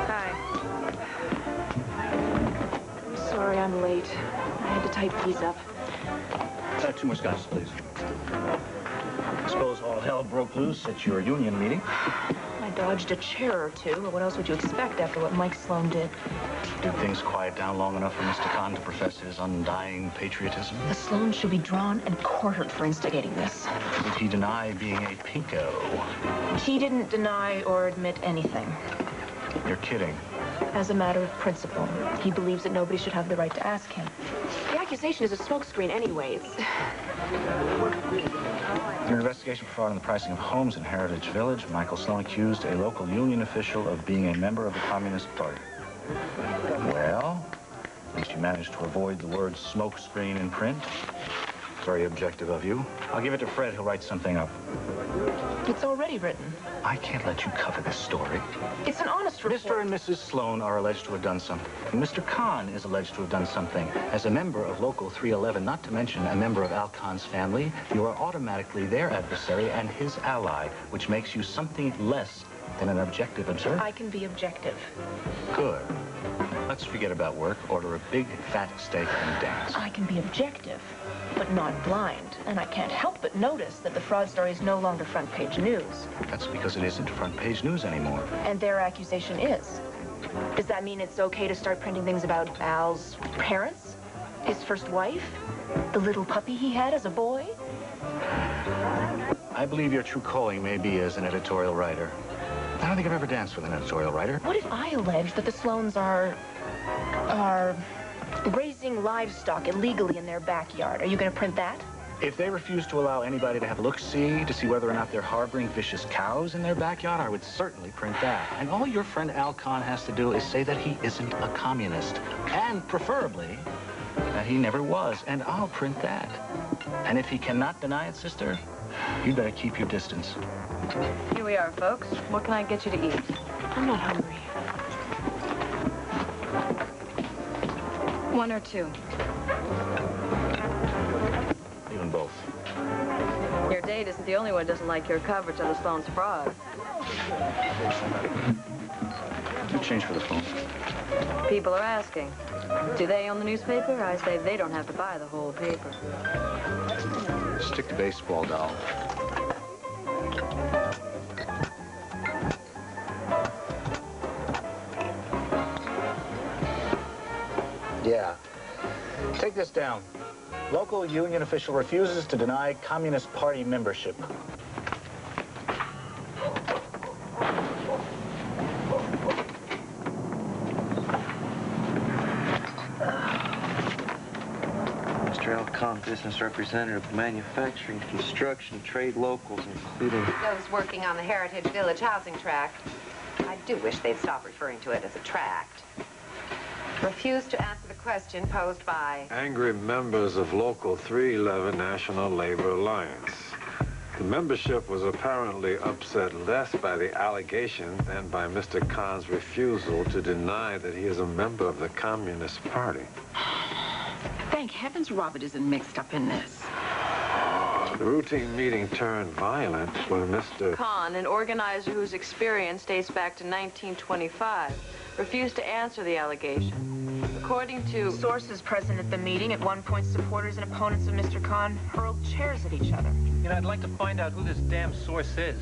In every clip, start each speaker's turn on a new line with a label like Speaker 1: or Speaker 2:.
Speaker 1: Hi. Sorry I'm late. I had to type these up.
Speaker 2: 2 more scotches, please. I suppose all hell broke loose at your union meeting.
Speaker 1: I dodged a chair or two, but what else would you expect after what Mike Sloan did?
Speaker 2: Did things quiet down long enough for Mr. Kahn to profess his undying patriotism?
Speaker 1: The Sloans should be drawn and quartered for instigating this.
Speaker 2: Did he deny being a pinko?
Speaker 1: He didn't deny or admit anything.
Speaker 2: You're kidding.
Speaker 1: As a matter of principle, he believes that nobody should have the right to ask him. The accusation is a smokescreen anyways.
Speaker 2: In an investigation for fraud in the pricing of homes in Heritage Village, Michael Sloan accused a local union official of being a member of the Communist Party. Well, at least you managed to avoid the word smokescreen in print. Very objective of you. I'll give it to Fred. He'll write something up.
Speaker 1: It's already written.
Speaker 2: I can't let you cover this story.
Speaker 1: It's an honest report.
Speaker 2: Mr. and Mrs. Sloan are alleged to have done something. Mr. Kahn is alleged to have done something. As a member of Local 311, not to mention a member of Al Khan's family, you are automatically their adversary and his ally, which makes you something less than an objective observer.
Speaker 1: I can be objective.
Speaker 2: Good. Let's forget about work, order a big, fat steak, and dance.
Speaker 1: I can be objective, but not blind. And I can't help but notice that the fraud story is no longer front-page news.
Speaker 2: That's because it isn't front-page news anymore.
Speaker 1: And their accusation is. Does that mean it's okay to start printing things about Al's parents? His first wife? The little puppy he had as a boy?
Speaker 2: I believe your true calling may be as an editorial writer. I don't think I've ever danced with an editorial writer.
Speaker 1: What if I allege that the Sloans are raising livestock illegally in their backyard? Are you going to print that?
Speaker 2: If they refuse to allow anybody to have a look-see to see whether or not they're harboring vicious cows in their backyard, I would certainly print that. And all your friend Al Khan has to do is say that he isn't a communist. And preferably, that he never was. And I'll print that. And if he cannot deny it, sister, you'd better keep your distance.
Speaker 3: Here we are, folks. What can I get you to eat?
Speaker 1: I'm not hungry.
Speaker 3: 1 or 2.
Speaker 2: Even both.
Speaker 3: Your date isn't the only one who doesn't like your coverage of the Sloan's fraud.
Speaker 2: Good change for the phone.
Speaker 3: People are asking, do they own the newspaper? I say they don't have to buy the whole paper.
Speaker 2: Stick to baseball, doll. Yeah. Take this down. Local union official refuses to deny Communist Party membership.
Speaker 4: Mr. Al Khan, business representative of manufacturing, construction, trade locals, including...
Speaker 5: Those working on the Heritage Village housing tract. I do wish they'd stop referring to it as a tract. Refuse to answer the question posed by...
Speaker 6: Angry members of Local 311 National Labor Alliance. The membership was apparently upset less by the allegation than by Mr. Khan's refusal to deny that he is a member of the Communist Party.
Speaker 7: Thank heavens Robert isn't mixed up in this.
Speaker 6: The routine meeting turned violent when Mr.
Speaker 3: Khan, an organizer whose experience dates back to 1925, refused to answer the allegation. According to
Speaker 1: Sources present at the meeting, at one point, supporters and opponents of Mr. Khan hurled chairs at each other.
Speaker 8: You know, I'd like to find out who this damn source is.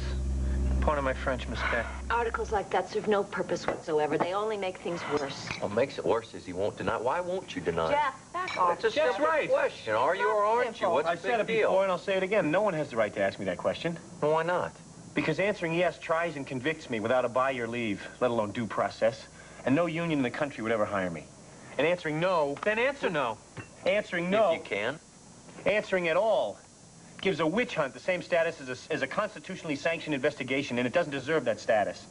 Speaker 8: Pardon my French, Miss Beck.
Speaker 9: Articles like that serve no purpose whatsoever. They only make things worse.
Speaker 10: What makes it worse is he won't deny. Why won't you deny?
Speaker 9: Jeff, back off.
Speaker 10: That's a simple question. Are you or aren't you? What's
Speaker 8: I
Speaker 10: the
Speaker 8: said it
Speaker 10: big deal?
Speaker 8: before, and I'll say it again. No one has the right to ask me that question.
Speaker 10: Well, why not?
Speaker 8: Because answering yes tries and convicts me without a by your leave, let alone due process. And no union in the country would ever hire me. And answering no... Then answer no. Answering no...
Speaker 10: If you can.
Speaker 8: Answering at all gives a witch hunt the same status as a constitutionally sanctioned investigation, and it doesn't deserve that status.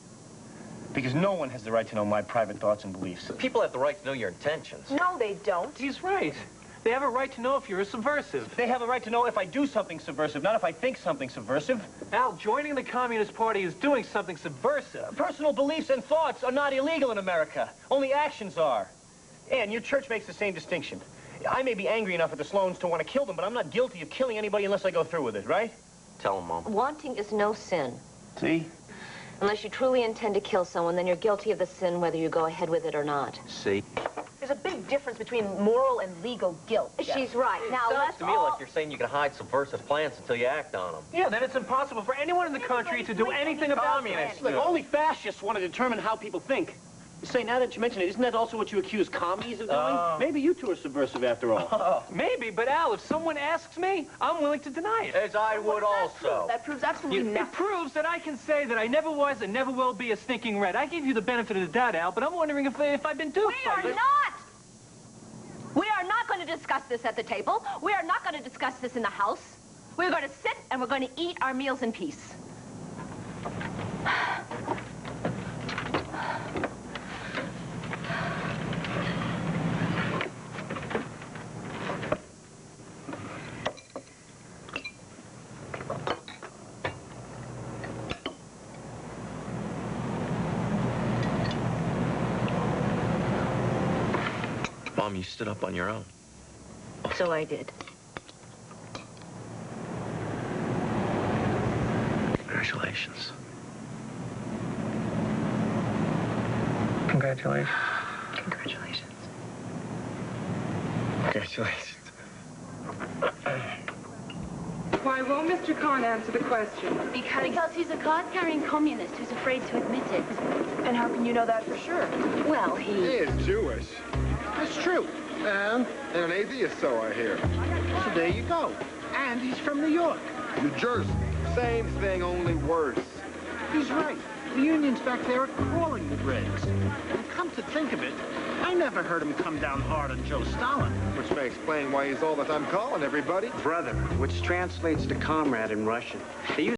Speaker 8: Because no one has the right to know my private thoughts and beliefs.
Speaker 10: People have the right to know your intentions.
Speaker 1: No, they don't.
Speaker 8: He's right. They have a right to know if you're a subversive. They have a right to know if I do something subversive, not if I think something subversive. Al, joining the Communist Party is doing something subversive. Personal beliefs and thoughts are not illegal in America. Only actions are. And your church makes the same distinction. I may be angry enough at the Sloans to want to kill them, but I'm not guilty of killing anybody unless I go through with it, right?
Speaker 10: Tell him, Mom.
Speaker 9: Wanting is no sin.
Speaker 8: See?
Speaker 9: Unless you truly intend to kill someone, then you're guilty of the sin whether you go ahead with it or not.
Speaker 10: See?
Speaker 1: There's a big difference between moral and legal guilt.
Speaker 9: She's right. Now,
Speaker 10: Sounds
Speaker 9: let's
Speaker 10: to me
Speaker 9: all...
Speaker 10: like you're saying you can hide subversive plans until you act on them.
Speaker 8: Yeah, then it's impossible for anyone in the country to do anything about it.
Speaker 11: Look, only fascists want to determine how people think. Say, now that you mention it, isn't that also what you accuse commies of doing? Maybe you two are subversive after all.
Speaker 8: Maybe, but Al, if someone asks me, I'm willing to deny it.
Speaker 10: As I would also.
Speaker 1: That proves absolutely nothing.
Speaker 8: It proves that I can say that I never was and never will be a stinking red. I gave you the benefit of the doubt, Al, but I'm wondering if I've been duped.
Speaker 9: We are not! We are not going to discuss this at the table. We are not going to discuss this in the house. We're going to sit and we're going to eat our meals in peace.
Speaker 10: Mom, you stood up on your own.
Speaker 9: So I did.
Speaker 10: Congratulations.
Speaker 11: Congratulations.
Speaker 9: Congratulations.
Speaker 10: Congratulations.
Speaker 12: Why won't Mr. Kahn answer the question?
Speaker 13: Because he's a card-carrying communist who's afraid to admit it.
Speaker 1: And how can you know that for sure?
Speaker 9: Well,
Speaker 14: He is Jewish. That's true. And an atheist, so I hear.
Speaker 11: So there you go. And he's from New York.
Speaker 14: New Jersey. Same thing, only worse.
Speaker 11: He's right. The unions back there are crawling with Reds. And come to think of it, I never heard him come down hard on Joe Stalin.
Speaker 14: Which may explain why he's all the time calling everybody.
Speaker 11: Brother, which translates to comrade in Russian. They use